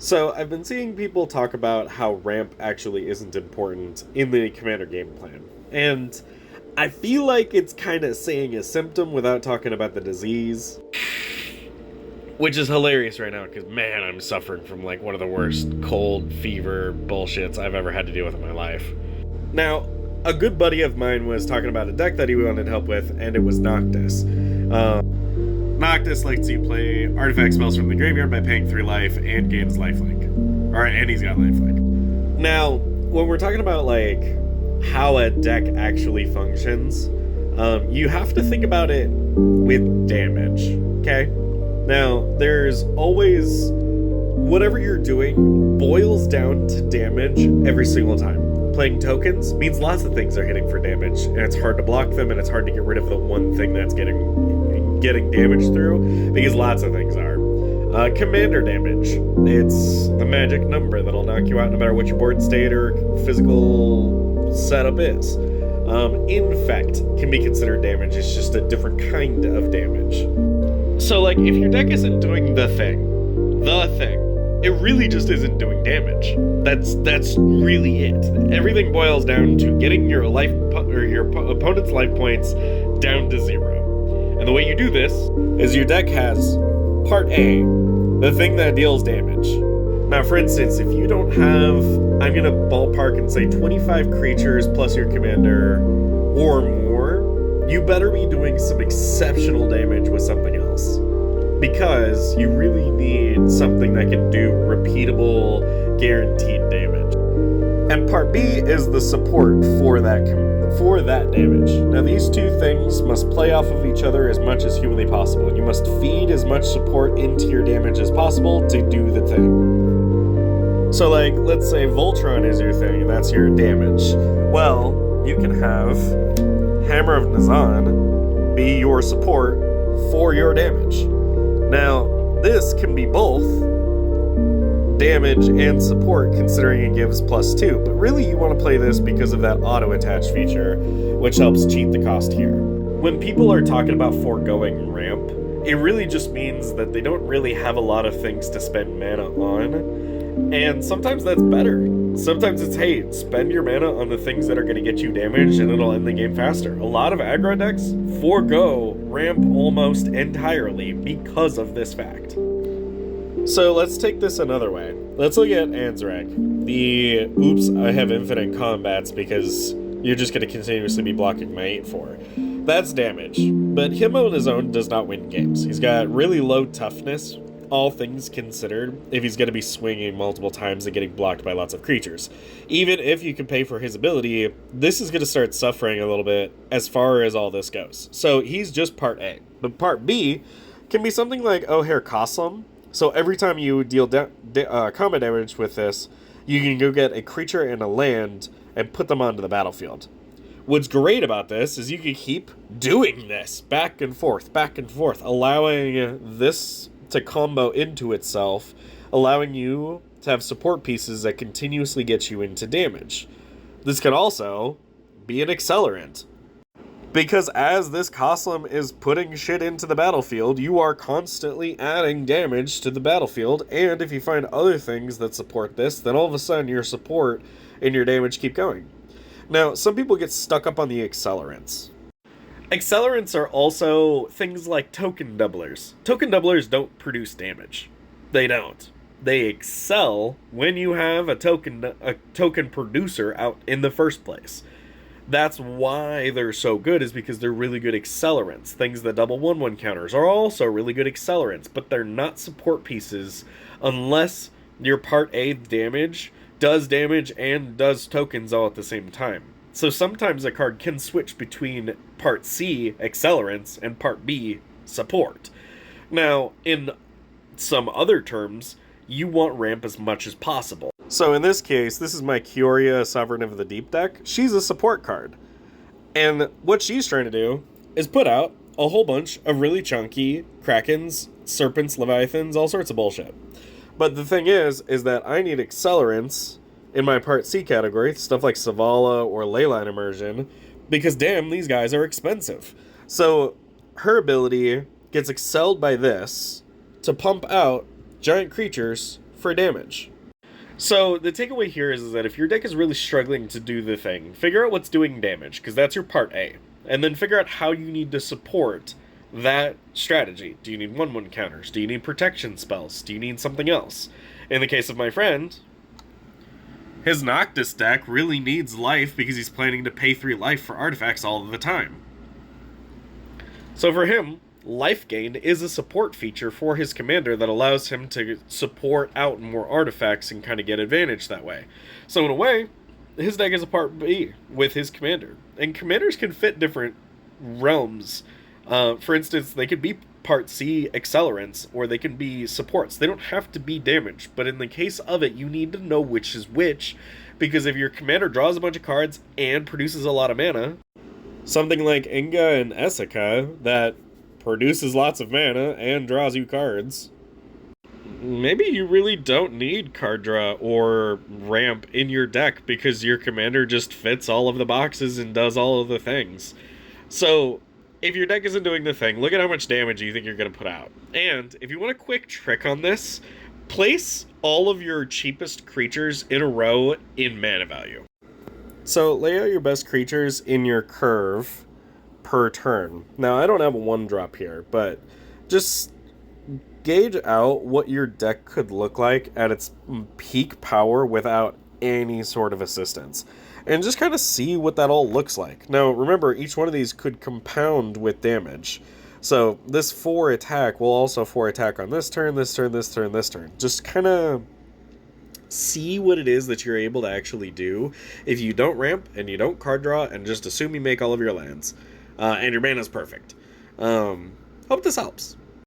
So, I've been seeing people talk about how ramp actually isn't important in the commander game plan. And I feel like it's kind of saying a symptom without talking about the disease. Which is hilarious right now because, man, I'm suffering from like one of the worst cold fever bullshits I've ever had to deal with in my life. Now, a good buddy of mine was talking about a deck that he wanted help with, and it was Noctis. Noctis lets you play artifact spells from the graveyard by paying 3 life and gains lifelink. Alright, and he's got lifelink. Now, when we're talking about like how a deck actually functions, you have to think about it with damage, okay? Now, there's always, whatever you're doing boils down to damage every single time. Playing tokens means lots of things are hitting for damage, and it's hard to block them, and it's hard to get rid of the one thing that's getting damage through, because lots of things are. Commander damage. It's the magic number that'll knock you out no matter what your board state or physical setup is. Infect can be considered damage, it's just a different kind of damage. So, like, if your deck isn't doing the thing, it really just isn't doing damage. That's really it. Everything boils down to getting your opponent's life points down to 0. And the way you do this is your deck has part A, the thing that deals damage. Now, for instance, if you don't have, I'm gonna ballpark and say 25 creatures plus your commander or more, you better be doing some exceptional damage with something else. Because you really need something that can do repeatable, guaranteed damage. And part B is the support for that damage. Now, these two things must play off of each other as much as humanly possible, and you must feed as much support into your damage as possible to do the thing. So, like, let's say Voltron is your thing, and that's your damage. Well, you can have Hammer of Nazan be your support for your damage. Now, this can be both damage and support, considering it gives +2, but really you want to play this because of that auto-attach feature, which helps cheat the cost here. When people are talking about foregoing ramp, it really just means that they don't really have a lot of things to spend mana on, and sometimes that's better. Sometimes it's, hey, spend your mana on the things that are going to get you damage and it'll end the game faster. A lot of aggro decks forego ramp almost entirely because of this fact. So let's take this another way. Let's look at Anzrek. The oops, I have infinite combats because you're just going to continuously be blocking my 8/4. That's damage, but him on his own does not win games. He's got really low toughness, all things considered, if he's going to be swinging multiple times and getting blocked by lots of creatures. Even if you can pay for his ability, this is going to start suffering a little bit as far as all this goes. So he's just part A. But part B can be something like O'Hare Koslam. So every time you deal combat damage with this, you can go get a creature and a land and put them onto the battlefield. What's great about this is you can keep doing this back and forth, allowing this to combo into itself, allowing you to have support pieces that continuously get you into damage. This can also be an accelerant, because as this Koslam is putting shit into the battlefield, you are constantly adding damage to the battlefield, and if you find other things that support this, then all of a sudden your support and your damage keep going. Now, some people get stuck up on the accelerants. Accelerants are also things like token doublers. Token doublers don't produce damage. They don't. They excel when you have a token producer out in the first place. That's why they're so good, is because they're really good accelerants. Things that double 1/1 counters are also really good accelerants, but they're not support pieces unless your part A damage and does tokens all at the same time. So sometimes a card can switch between part C, accelerants, and part B, support. Now, in some other terms, you want ramp as much as possible. So in this case, this is my Kioria, Sovereign of the Deep deck. She's a support card. And what she's trying to do is put out a whole bunch of really chunky Krakens, Serpents, Leviathans, all sorts of bullshit. But the thing is that I need accelerants in my Part C category, stuff like Savala or Leyline Immersion, because damn, these guys are expensive. So her ability gets excelled by this to pump out giant creatures for damage. So the takeaway here is that if your deck is really struggling to do the thing, figure out what's doing damage, because that's your part A. And then figure out how you need to support that strategy. Do you need 1/1 counters? Do you need protection spells? Do you need something else? In the case of my friend, his Noctis deck really needs life because he's planning to pay 3 life for artifacts all of the time. So for him, life gain is a support feature for his commander that allows him to support out more artifacts and kind of get advantage that way. So in a way, his deck is a part B with his commander. And commanders can fit different realms. For instance, they could be part C accelerants, or they can be supports. They don't have to be damage, but in the case of it, you need to know which is which, because if your commander draws a bunch of cards and produces a lot of mana, something like Inga and Esika that produces lots of mana and draws you cards, maybe you really don't need card draw or ramp in your deck because your commander just fits all of the boxes and does all of the things. So if your deck isn't doing the thing, look at how much damage you think you're going to put out. And if you want a quick trick on this, place all of your cheapest creatures in a row in mana value. So lay out your best creatures in your curve per turn. Now, I don't have a 1-drop here, but just gauge out what your deck could look like at its peak power without any sort of assistance. And just kind of see what that all looks like. Now, remember, each one of these could compound with damage. So this 4 attack will also 4 attack on this turn, this turn, this turn, this turn. Just kind of see what it is that you're able to actually do if you don't ramp and you don't card draw and just assume you make all of your lands. And your mana is perfect. Hope this helps.